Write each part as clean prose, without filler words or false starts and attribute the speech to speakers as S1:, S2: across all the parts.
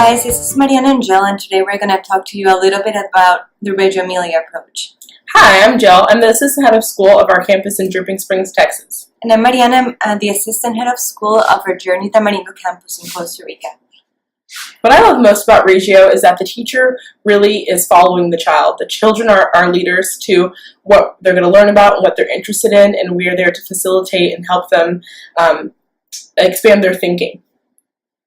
S1: guys, this is Mariana and Jel, and today we're going to talk to you a little bit about the Reggio Emilia approach.
S2: Hi, I'm Jel. I'm the assistant head of school of our campus in Dripping Springs, Texas.
S1: And I'm Mariana, the assistant head of school of our Journey Tamarino campus in Costa Rica.
S2: What I love most about Reggio is that the teacher really is following the child. The children are our leaders to what they're going to learn about and what they're interested in, and we are there to facilitate and help them expand their thinking.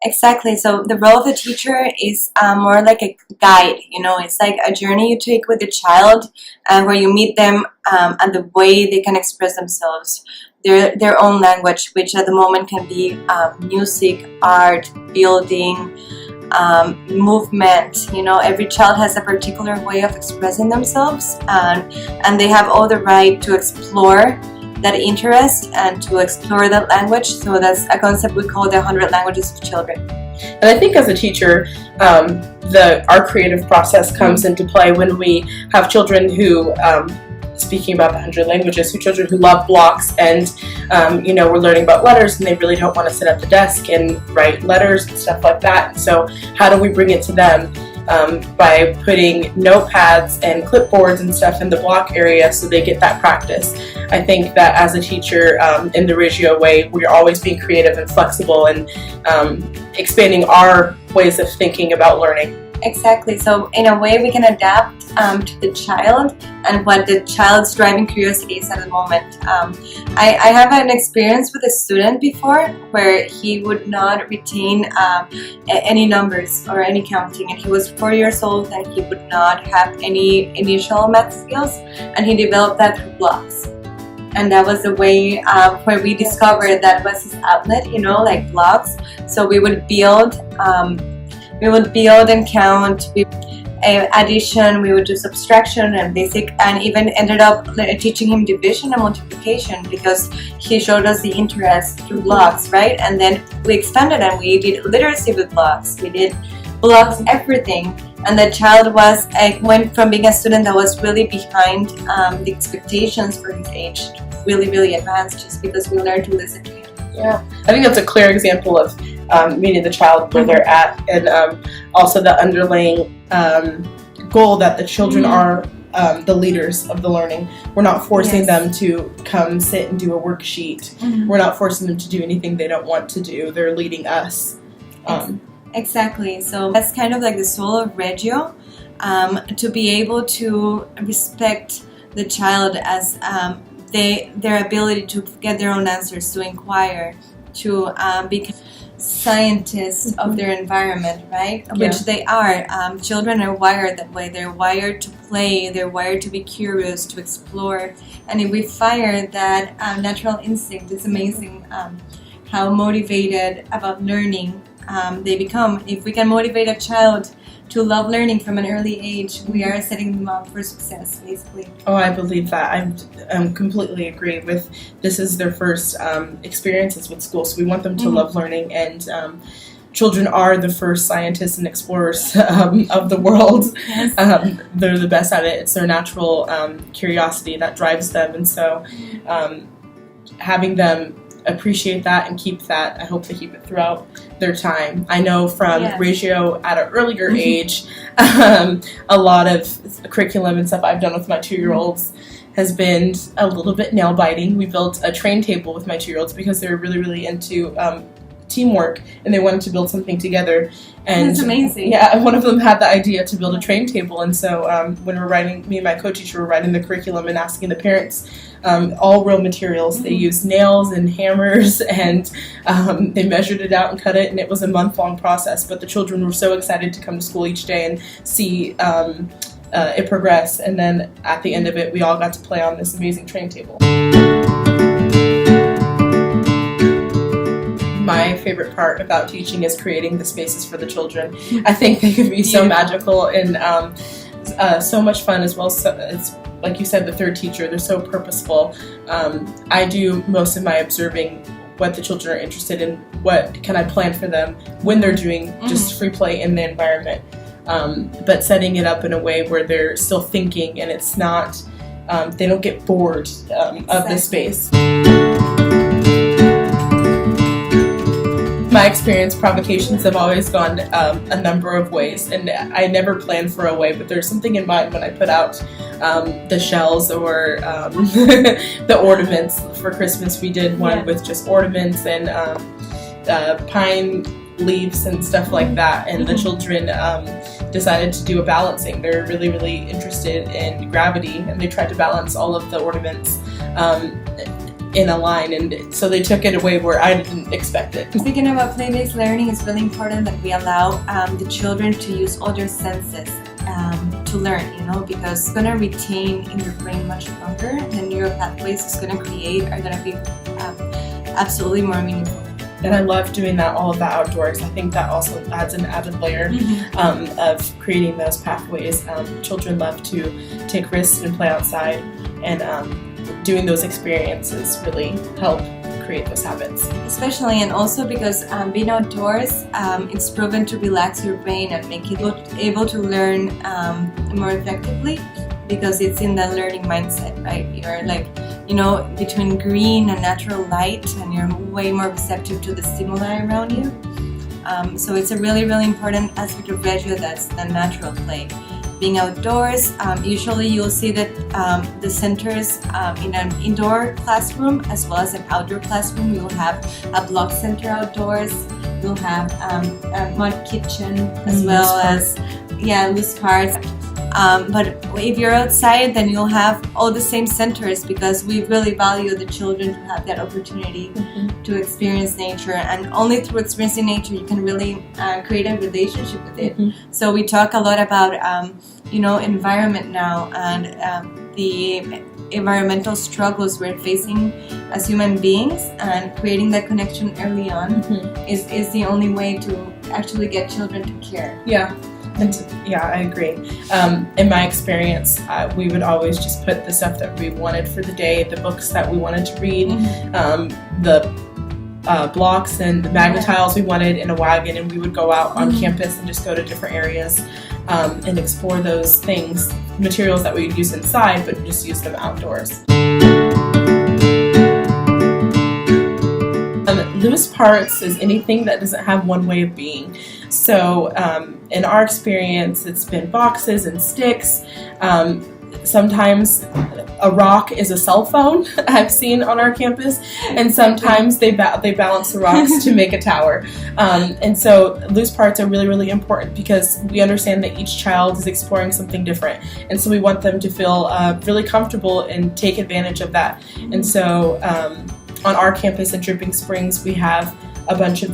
S1: Exactly. So the role of the teacher is more like a guide. It's like a journey you take with the child, where you meet them and the way they can express themselves, their own language, which at the moment can be music, art, building, movement. Every child has a particular way of expressing themselves, and they have all the right to explore that interest and to explore that language. So that's a concept we call the 100 languages of children.
S2: And I think as a teacher, our creative process comes into play when we have children who, speaking about the 100 languages, children who love blocks, and we're learning about letters, and they really don't want to sit at the desk and write letters and stuff like that. And so how do we bring it to them? By putting notepads and clipboards and stuff in the block area so they get that practice. I think that as a teacher, in the Reggio way, we're always being creative and flexible and expanding our ways of thinking about learning.
S1: Exactly. So in a way we can adapt to the child and what the child's driving curiosity is at the moment. I have an experience with a student before where he would not retain any numbers or any counting, and he was 4 years old and he would not have any initial math skills, and he developed that through blocks. And that was the way where we discovered that was his outlet, like blocks. So we would build and count, addition, we would do subtraction and basic, and even ended up teaching him division and multiplication because he showed us the interest through blocks, right? And then we expanded and we did literacy with blocks. We did blocks, everything. And the child went from being a student that was really behind the expectations for his age to really, really advanced, just because we learned to listen to him.
S2: Yeah, I think that's a clear example of meeting the child where they're at, and also the underlying goal that the children are the leaders of the learning. We're not forcing them to come sit and do a worksheet. We're not forcing them to do anything they don't want to do. They're leading us.
S1: Exactly. So that's kind of like the soul of Reggio, to be able to respect the child as their ability to get their own answers, to inquire, to become scientists of their environment, right?
S2: Yeah.
S1: Which they are. Children are wired that way. They're wired to play. They're wired to be curious, to explore. And if we fire that natural instinct, it's amazing how motivated about learning they become. If we can motivate a child to love learning from an early age, we are setting them up for success, basically.
S2: Oh, I believe that. I completely agree with this is their first experiences with school, so we want them to love learning, and children are the first scientists and explorers of the world.
S1: Yes.
S2: They're the best at it. It's their natural curiosity that drives them, and so having them appreciate that and keep that, I hope they keep it throughout their time. I know from Reggio at an earlier age, a lot of curriculum and stuff I've done with my 2-year-olds has been a little bit nail biting. We built a train table with my 2-year-olds because they were really, really into teamwork and they wanted to build something together. And
S1: that's amazing.
S2: Yeah, one of them had the idea to build a train table, and so when we're writing, me and my co-teacher were writing the curriculum and asking the parents, all real materials. They used nails and hammers, and they measured it out and cut it, and it was a month-long process, but the children were so excited to come to school each day and see it progress, and then at the end of it, we all got to play on this amazing train table. My favorite part about teaching is creating the spaces for the children. I think they can be so magical and so much fun as well. So it's like you said, the third teacher, they're so purposeful. I do most of my observing what the children are interested in, what can I plan for them when they're doing just free play in the environment, but setting it up in a way where they're still thinking and it's not, they don't get bored of the space. My my experience, provocations have always gone a number of ways, and I never plan for a way, but there's something in mind when I put out the shells or the ornaments. For Christmas we did one with just ornaments and pine leaves and stuff like that, and the children decided to do a balancing. They're really, really interested in gravity, and they tried to balance all of the ornaments in a line, and so they took it away where I didn't expect it.
S1: Speaking about play-based learning, it's really important that we allow the children to use all their senses to learn, because it's going to retain in your brain much longer. The neural pathways it's going to create are going to be absolutely more meaningful.
S2: And I love doing all of that outdoors. I think that also adds an added layer of creating those pathways. Children love to take risks and play outside, and doing those experiences really help create those habits.
S1: Especially, and also because being outdoors, it's proven to relax your brain and make you able to learn more effectively, because it's in the learning mindset, right? You're like, between green and natural light, and you're way more receptive to the stimuli around you. So it's a really, really important aspect of Reggio, that's the natural play. Being outdoors, usually you'll see that the centers in an indoor classroom as well as an outdoor classroom, you'll have a block center outdoors, you'll have a mud kitchen as well as loose parts. But if you're outside, then you'll have all the same centers, because we really value the children to have that opportunity to experience nature, and only through experiencing nature you can really create a relationship with it. So we talk a lot about environment now, and the environmental struggles we're facing as human beings, and creating that connection early on is the only way to actually get children to care.
S2: I agree. In my experience, we would always just put the stuff that we wanted for the day, the books that we wanted to read, the blocks and the magnetiles we wanted in a wagon, and we would go out on campus and just go to different areas and explore those things, materials that we would use inside, but just use them outdoors. Loose parts is anything that doesn't have one way of being. So in our experience, it's been boxes and sticks. Sometimes a rock is a cell phone, I've seen on our campus, and sometimes they balance the rocks to make a tower. And so loose parts are really, really important, because we understand that each child is exploring something different, and so we want them to feel really comfortable and take advantage of that. And so on our campus in Dripping Springs, we have a bunch of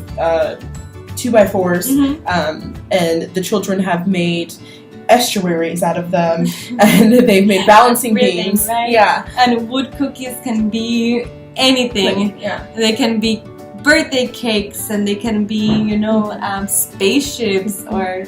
S2: 2x4s, and the children have made estuaries out of them, and they've made balancing beams.
S1: Right? And wood cookies can be anything. They can be birthday cakes, and they can be, spaceships, or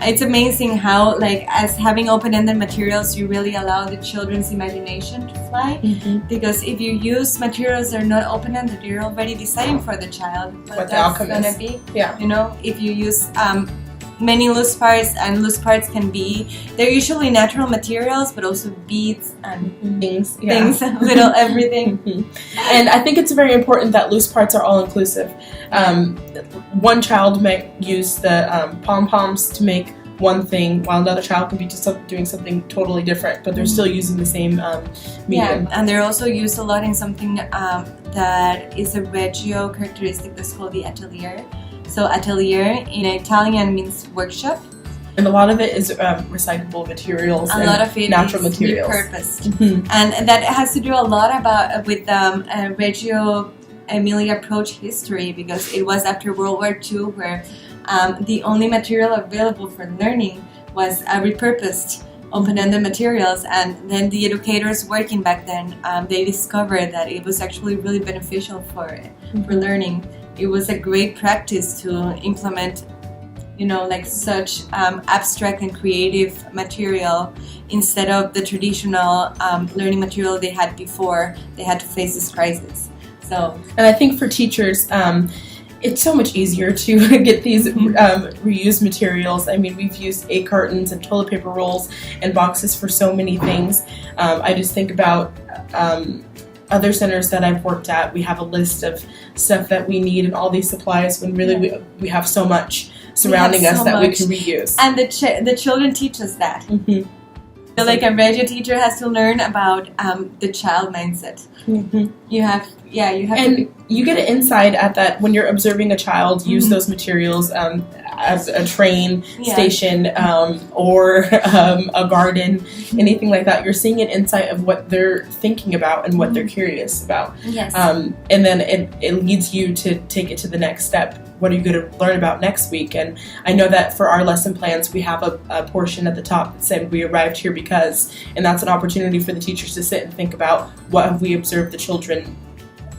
S1: it's amazing how, as having open-ended materials, you really allow the children's imagination to fly. Because if you use materials that are not open-ended, you're already deciding for the child what
S2: the outcome
S1: going to be. If you use many loose parts, and loose parts they're usually natural materials, but also beads and things, little everything.
S2: And I think it's very important that loose parts are all inclusive. One child might use the pom-poms to make one thing, while another child could be just doing something totally different, but they're still using the same medium.
S1: And they're also used a lot in something that is a Reggio characteristic that's called the atelier. So atelier in Italian means workshop.
S2: And a lot of it is recyclable materials.
S1: A lot of it
S2: natural
S1: is
S2: materials.
S1: Repurposed. And that has to do a lot with Reggio Emilia approach history, because it was after World War II where the only material available for learning was repurposed open-ended materials, and then the educators working back then, they discovered that it was actually really beneficial for learning. It was a great practice to implement such abstract and creative material instead of the traditional learning material they had before they had to face this crisis.
S2: And I think for teachers, it's so much easier to get these reused materials. I mean, we've used egg cartons and toilet paper rolls and boxes for so many things. I just think about other centers that I've worked at, we have a list of stuff that we need and all these supplies when really we have so much surrounding us that we can reuse.
S1: And the children teach us that.
S2: Mm-hmm.
S1: So like a Reggio teacher has to learn about the child mindset.
S2: Mm-hmm.
S1: You have
S2: and
S1: to
S2: you get an insight at that when you're observing a child use those materials as a train station or a garden, anything like that. You're seeing an insight of what they're thinking about and what they're curious about.
S1: Yes.
S2: And then it leads you to take it to the next step. What are you going to learn about next week? And I know that for our lesson plans, we have a portion at the top that said we arrived here because, and that's an opportunity for the teachers to sit and think about what have we observed the children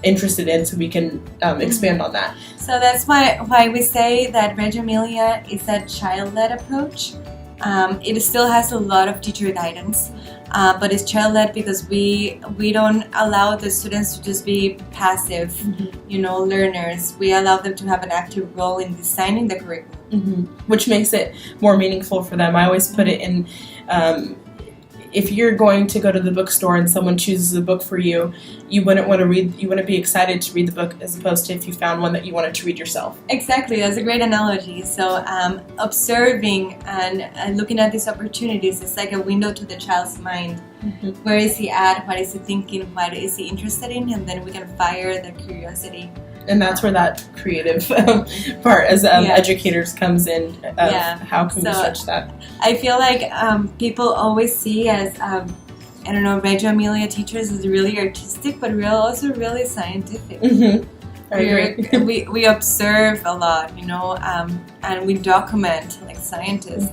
S2: interested in, so we can expand on that.
S1: So that's why we say that Reggio Emilia is a child-led approach. It still has a lot of teacher guidance, but it's child-led because we don't allow the students to just be passive, learners. We allow them to have an active role in designing the curriculum,
S2: which makes it more meaningful for them. I always put it in. If you're going to go to the bookstore and someone chooses a book for you, you wouldn't want to read. You wouldn't be excited to read the book as opposed to if you found one that you wanted to read yourself.
S1: Exactly, that's a great analogy. So observing and looking at these opportunities is like a window to the child's mind. Where is he at? What is he thinking? What is he interested in? And then we can fire the curiosity.
S2: And that's where that creative part as educators comes in. How can we stretch that?
S1: I feel like people always see as, Reggio Emilia teachers as really artistic, but we're also really scientific.
S2: I agree.
S1: We observe a lot, and we document like scientists.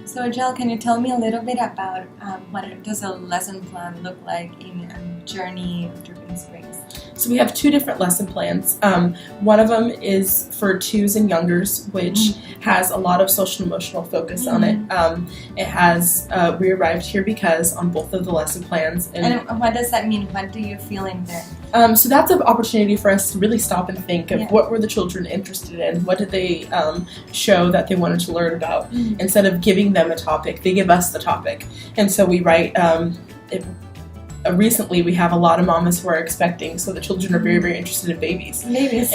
S1: So, Jel, can you tell me a little bit about what does a lesson plan look like in Journey of Dripping Springs?
S2: So we have two different lesson plans. One of them is for 2s and youngers, which has a lot of social emotional focus on it. It has We Arrived Here Because on both of the lesson plans.
S1: And what does that mean? What do you feel in there?
S2: So that's an opportunity for us to really stop and think of what were the children interested in? What did they show that they wanted to learn about? Instead of giving them a topic, they give us the topic. And so we write... recently, we have a lot of mamas who are expecting, so the children are very, very interested in babies.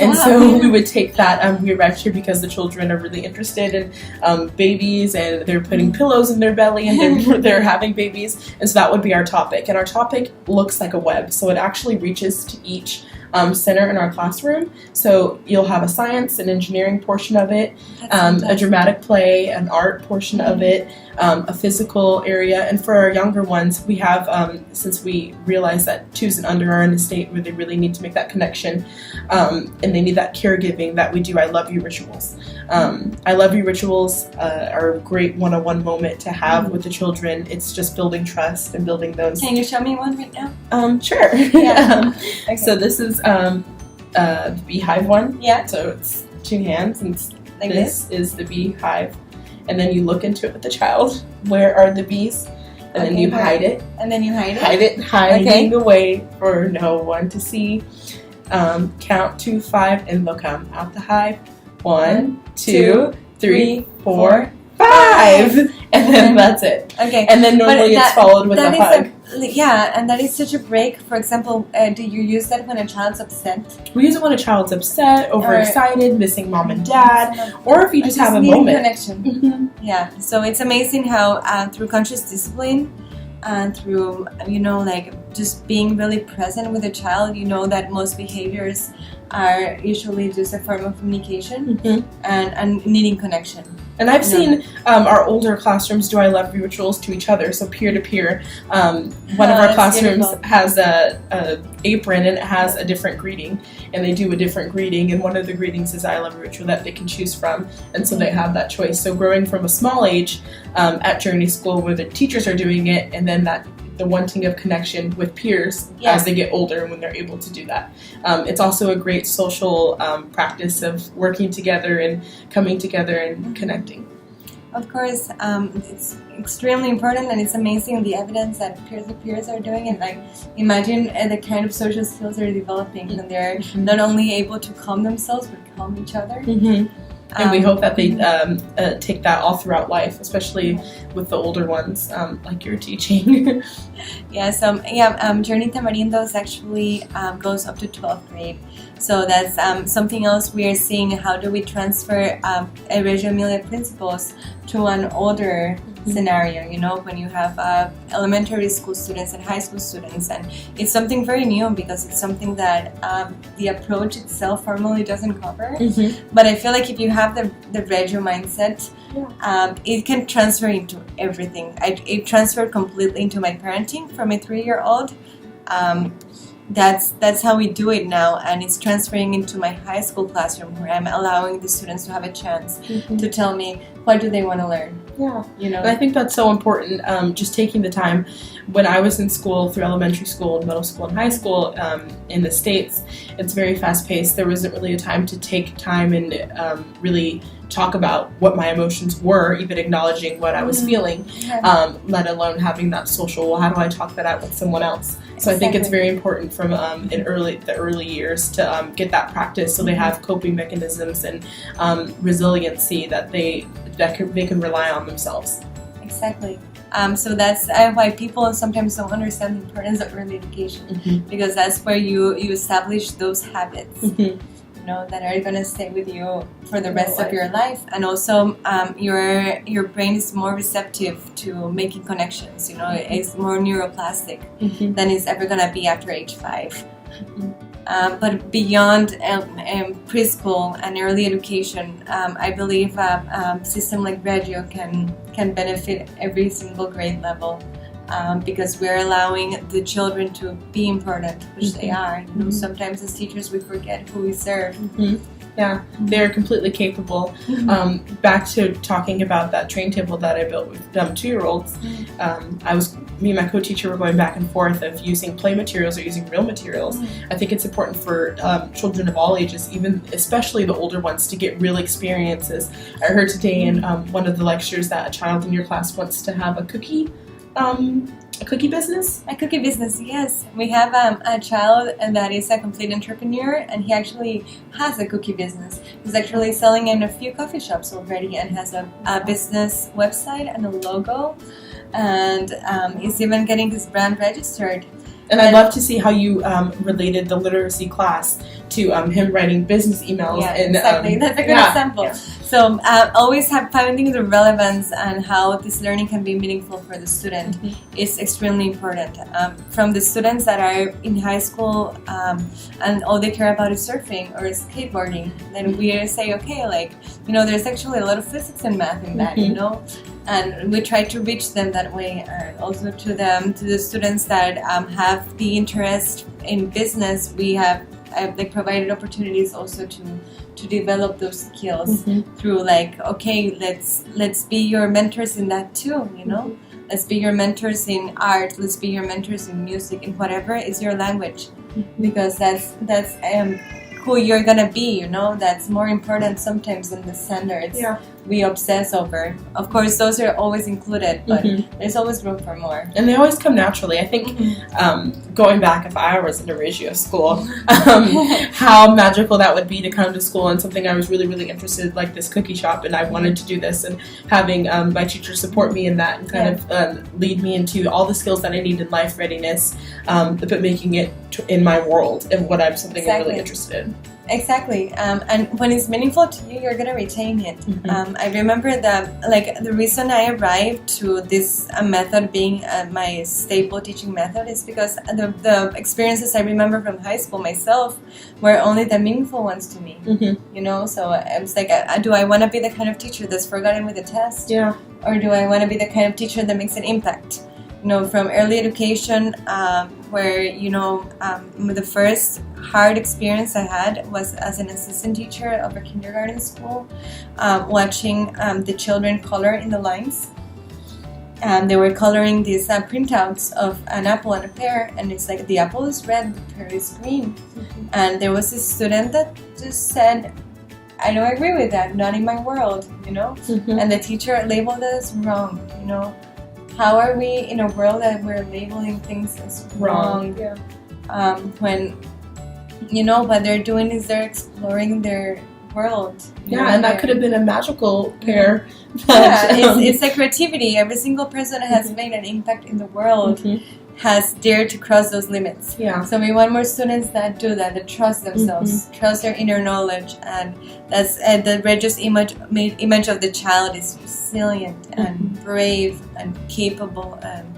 S2: And so we would take that. We arrived here because the children are really interested in babies, and they're putting pillows in their belly, and they're having babies. And so that would be our topic. And our topic looks like a web, so it actually reaches to each center in our classroom. So you'll have a science and engineering portion of it, a dramatic play, an art portion of it, a physical area. And for our younger ones, we have, since we realize that 2s and under are in a state where they really need to make that connection, and they need that caregiving, that we do I Love You rituals. I Love You rituals are a great one-on-one moment to have with the children. It's just building trust and building those.
S1: Can you show me one right now?
S2: Sure.
S1: Yeah. Okay.
S2: So this is the beehive one.
S1: Yeah.
S2: So it's 2 hands, and
S1: Like
S2: this is the beehive. And then you look into it with the child. Where are the bees? And then you hide it.
S1: And then you hide it?
S2: Hiding away for no one to see. Count to 5 and they'll come out the hive. 1, 2, 3, 4, 5. And then that's it.
S1: Okay.
S2: And then normally it's followed with a hug.
S1: And that is such a break. For example, do you use that when a child's upset?
S2: We use it when a child's upset, overexcited, missing mom and dad, or if you just have a moment.
S1: Connection. Yeah. So it's amazing how through conscious discipline and through, just being really present with a child, that most behaviors are usually just a form of communication and needing connection.
S2: And I've seen our older classrooms do I Love You rituals to each other, so peer-to-peer. One of our classrooms has a apron, and it has a different greeting, and they do a different greeting, and one of the greetings is I Love You ritual that they can choose from, and so they have that choice. So growing from a small age at Journey School where the teachers are doing it, and then the wanting of connection with peers as they get older and when they're able to do that. It's also a great social practice of working together and coming together and connecting.
S1: Of course, it's extremely important, and it's amazing the evidence that peers-to-peers are doing it. Like, imagine the kind of social skills they're developing when they're not only able to calm themselves but calm each other.
S2: And we hope that they take that all throughout life, especially with the older ones, like you're teaching.
S1: Journey Tamarindos actually goes up to 12th grade. So that's something else we are seeing. How do we transfer Reggio Emilia principles to an older scenario, when you have elementary school students and high school students, and it's something very new because it's something that the approach itself formally doesn't cover. But I feel like if you have the Reggio mindset, it can transfer into everything. It transferred completely into my parenting for my 3-year-old. That's how we do it now, and it's transferring into my high school classroom where I'm allowing the students to have a chance to tell me what do they want to learn.
S2: And I think that's so important, just taking the time. When I was in school, through elementary school, middle school, and high school in the States, it's very fast-paced. There wasn't really a time to take time and really talk about what my emotions were, even acknowledging what I was feeling, let alone having that social, well, how do I talk that out with someone else? So I think it's very important from the early years to get that practice, so they have coping mechanisms and resiliency that they can rely on themselves.
S1: Exactly. So that's why people sometimes don't understand the importance of early education, because that's where you establish those habits, that are going to stay with you for the rest of your life. And also your brain is more receptive to making connections. It's more neuroplastic than it's ever going to be after age 5. But beyond preschool and early education, I believe a system like Reggio can benefit every single grade level, because we're allowing the children to be important, which they are. Sometimes as teachers we forget who we serve.
S2: Yeah, they're completely capable. Back to talking about that train table that I built with 2-year-olds, me and my co-teacher were going back and forth of using play materials or using real materials. I think it's important for children of all ages, even especially the older ones, to get real experiences. I heard today in one of the lectures that a child in your class wants to have a cookie business?
S1: A cookie business, yes. We have a child that is a complete entrepreneur, and he actually has a cookie business. He's actually selling in a few coffee shops already and has a business website and a logo, and he's even getting his brand registered.
S2: And I'd love to see how you related the literacy class to him writing business emails.
S1: Yeah, exactly. That's a good example. Yeah. So always finding the relevance and how this learning can be meaningful for the student is extremely important. From the students that are in high school and all they care about is surfing or skateboarding, then we say, okay, there's actually a lot of physics and math in that, and we try to reach them that way. And also to the students that have the interest in business, we have provided opportunities also to develop those skills through let's be your mentors in that too, let's be your mentors in art, let's be your mentors in music, in whatever is your language, because that's who you're gonna be, that's more important sometimes than the standards we obsess over. Of course, those are always included, but there's always room for more.
S2: And they always come naturally. I think going back, if I was in a Reggio school, how magical that would be to come to school and something I was really, really interested in, like this cookie shop, and I wanted to do this, and having my teacher support me in that and kind of lead me into all the skills that I need in life readiness, but making it in my world and what I'm I'm really interested in.
S1: Exactly, and when it's meaningful to you, you're gonna retain it. I remember that, the reason I arrived to this method being my staple teaching method is because the experiences I remember from high school myself were only the meaningful ones to me. So I was like, do I want to be the kind of teacher that's forgotten with a test? Yeah. Or do I want to be the kind of teacher that makes an impact? From early education, where the first hard experience I had was as an assistant teacher of a kindergarten school, watching the children color in the lines. They were coloring these printouts of an apple and a pear, and it's like the apple is red, the pear is green. And there was this student that just said, I don't agree with that, not in my world, And the teacher labeled it as wrong, How are we in a world that we're labeling things as wrong? When what they're doing is they're exploring their world.
S2: Yeah, and that could have been a magical pair.
S1: Yeah, it's like creativity. Every single person has made an impact in the world has dared to cross those limits.
S2: Yeah.
S1: So we want more students that do that, that trust themselves, trust their inner knowledge, and that's the Reggio's image of the child is resilient and brave and capable and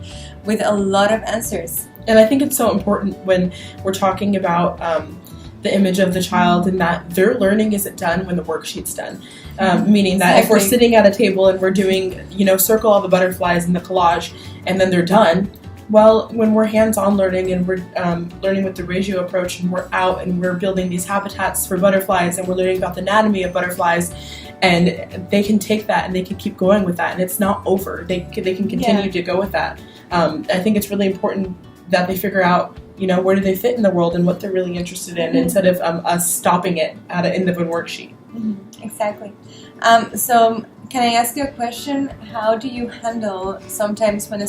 S1: with a lot of answers.
S2: And I think it's so important when we're talking about the image of the child and that their learning isn't done when the worksheet's done. Meaning that if we're sitting at a table and we're doing, circle all the butterflies in the collage and then they're done, well, when we're hands-on learning and we're learning with the Reggio approach and we're out and we're building these habitats for butterflies and we're learning about the anatomy of butterflies, and they can take that and they can keep going with that and it's not over. They can continue to go with that. I think it's really important that they figure out, where do they fit in the world and what they're really interested in instead of us stopping it at the end of a worksheet.
S1: Exactly. So can I ask you a question? How do you handle sometimes when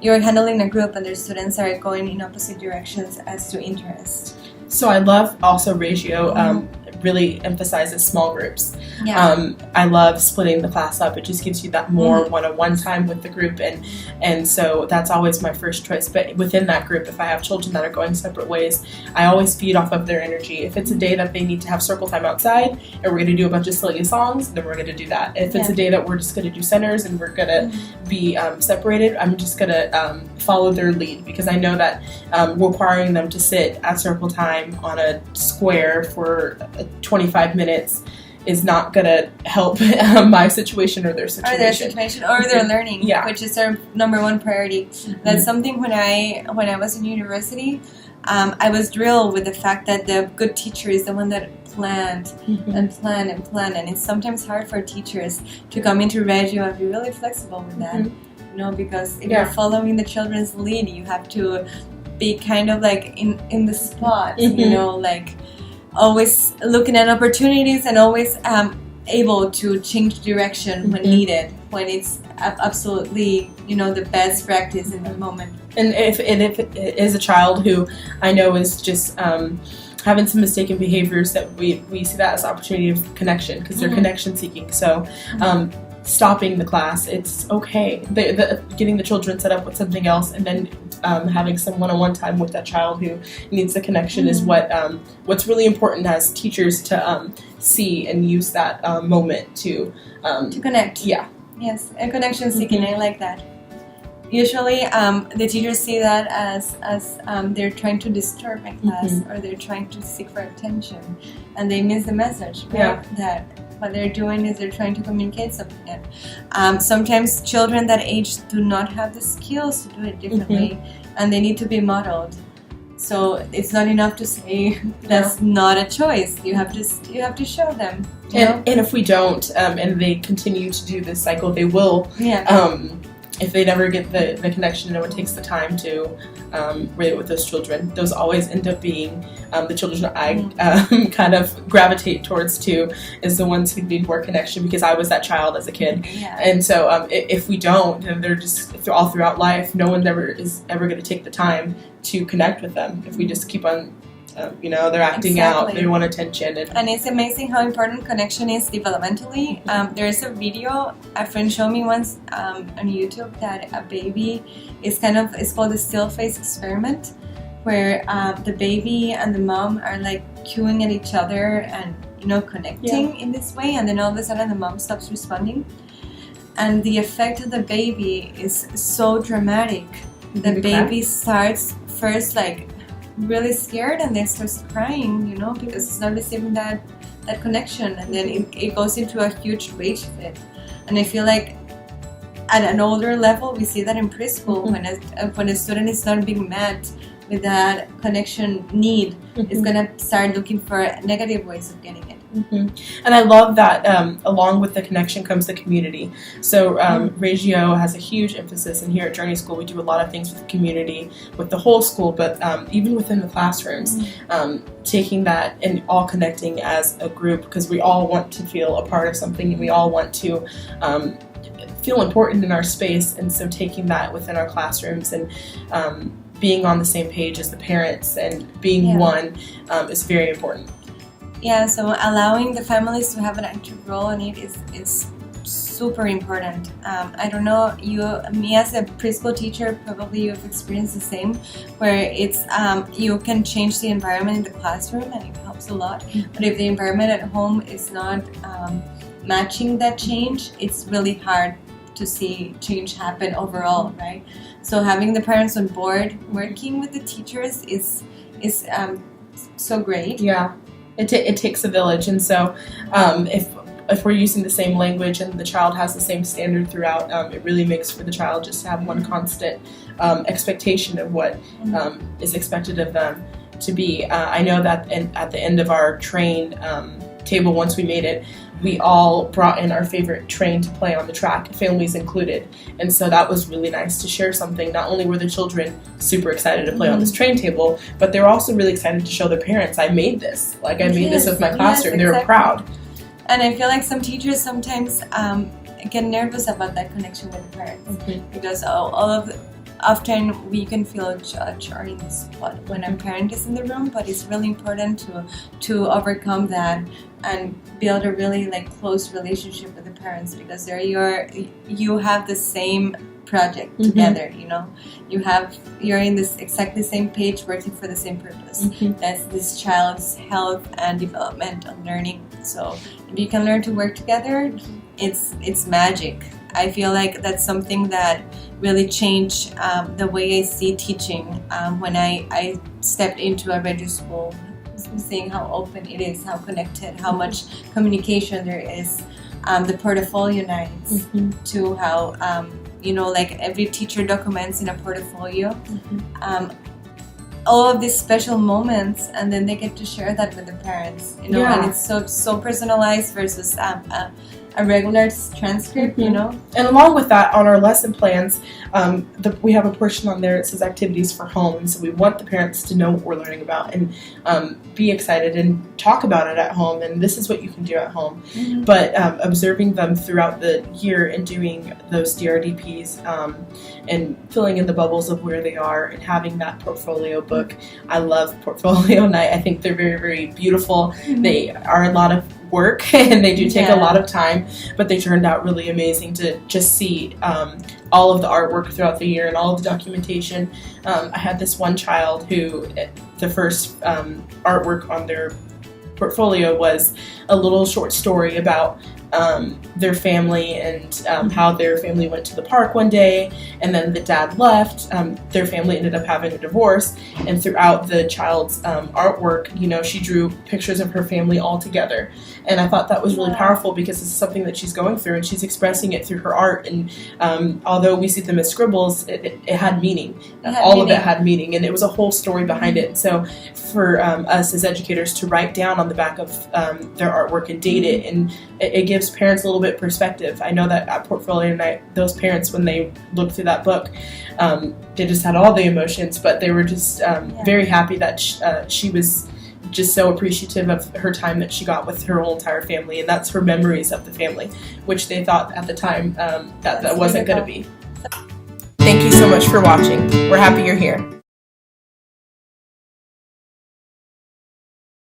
S1: you're handling a group and their students are going in opposite directions as to interest?
S2: So I love also Reggio really emphasizes small groups.
S1: Yeah.
S2: I love splitting the class up. It just gives you that more one-on-one time with the group, and so that's always my first choice. But within that group, if I have children that are going separate ways, I always feed off of their energy. If it's a day that they need to have circle time outside and we're going to do a bunch of silly songs, then we're going to do that. If it's a day that we're just going to do centers and we're going to be separated, I'm just going to follow their lead, because I know that requiring them to sit at circle time on a square for 25 minutes is not going to help my situation or their situation.
S1: Or their learning,
S2: Yeah.
S1: which is their number one priority. That's something when I was in university, I was drilled with the fact that the good teacher is the one that planned and plan and plan, and it's sometimes hard for teachers to come into Reggio and be really flexible with that, because if you're following the children's lead, you have to be kind of like in the spot, like always looking at opportunities and always able to change direction when needed, when it's absolutely, the best practice in the moment.
S2: And if it is a child who I know is just having some mistaken behaviors, that we see that as an opportunity of connection, because they're connection seeking. So stopping the class, it's okay. Getting the children set up with something else, and then having some one-on-one time with that child who needs the connection is what's really important as teachers to see and use that moment to
S1: connect.
S2: Yeah.
S1: Yes, and connection seeking. I like that. Usually, the teachers see that as they're trying to disturb my class, or they're trying to seek for attention, and they miss the message. Right?
S2: Yeah.
S1: That what they're doing is they're trying to communicate something. Sometimes children that age do not have the skills to do it differently, and they need to be modeled. So it's not enough to say that's not a choice. You have to show them.
S2: And if we don't, and they continue to do this cycle, they will.
S1: Yeah.
S2: If they never get the connection, no one takes the time to relate with those children. Those always end up being the children that I kind of gravitate towards too, is the ones who need more connection, because I was that child as a kid.
S1: Yeah.
S2: And so if we don't, then they're just all throughout life, no one is ever going to take the time to connect with them. If we just keep on they're acting out, they want attention.
S1: And it's amazing how important connection is developmentally. There's a video a friend showed me once on YouTube that a baby it's called the still face experiment, where the baby and the mom are like cueing at each other and connecting in this way, and then all of a sudden the mom stops responding, and the effect of the baby is so dramatic. The baby starts first like really scared, and then starts crying, because it's not receiving that connection, and then it goes into a huge rage fit. And I feel like at an older level, we see that in preschool, when a student is not being met with that connection need, is gonna start looking for negative ways of getting it.
S2: And I love that along with the connection comes the community. So Reggio has a huge emphasis, and here at Journey School we do a lot of things with the community, with the whole school, but even within the classrooms, taking that and all connecting as a group, because we all want to feel a part of something, and we all want to feel important in our space. And so taking that within our classrooms and being on the same page as the parents and being one is very important.
S1: Yeah, so allowing the families to have an active role in it is super important. I don't know, me as a preschool teacher, probably you've experienced the same, where it's you can change the environment in the classroom and it helps a lot. But if the environment at home is not matching that change, it's really hard to see change happen overall, right? So having the parents on board, working with the teachers is so great.
S2: Yeah, it takes a village, and so if we're using the same language and the child has the same standard throughout, it really makes for the child just to have one constant expectation of what is expected of them to be. I know that at the end of our train table, once we made it, we all brought in our favorite train to play on the track, families included. And so that was really nice to share something. Not only were the children super excited to play on this train table, but they were also really excited to show their parents, I made this. Like, I made this with my classroom.
S1: Yes,
S2: they were proud.
S1: And I feel like some teachers sometimes get nervous about that connection with the parents because often we can feel judged or in the spot when a parent is in the room, but it's really important to overcome that and build a really close relationship with the parents, because you have the same project together, you're in this exactly same page, working for the same purpose. That's this child's health and development and learning. So if you can learn to work together, it's magic. I feel like that's something that really changed the way I see teaching when I stepped into a Reggio school, seeing how open it is, how connected, how much communication there is, the portfolio nights, to how every teacher documents in a portfolio all of these special moments, and then they get to share that with the parents, and it's so personalized versus a regular transcript, And
S2: along with that, on our lesson plans, we have a portion on there that says activities for home, and so we want the parents to know what we're learning about and be excited and talk about it at home, and this is what you can do at home. But observing them throughout the year and doing those DRDPs and filling in the bubbles of where they are and having that portfolio book. I love portfolio night. I think they're very, very beautiful. They are a lot of work and they do take a lot of time, but they turned out really amazing to just see all of the artwork throughout the year and all of the documentation. I had this one child who the first artwork on their portfolio was a little short story about their family and how their family went to the park one day, and then the dad left. Their family ended up having a divorce, and throughout the child's artwork, she drew pictures of her family all together. And I thought that was really powerful because it's something that she's going through, and she's expressing it through her art. And although we see them as scribbles, it had meaning. All of it had meaning, and it was a whole story behind it. So for us as educators to write down on the back of their artwork and date it, and it gives parents a little bit perspective. I know that at Portfolio Night, those parents, when they looked through that book, they just had all the emotions, but they were just very happy that she was just so appreciative of her time that she got with her whole entire family, and that's her memories of the family, which they thought at the time that wasn't going to be. Thank you so much for watching. We're happy you're here.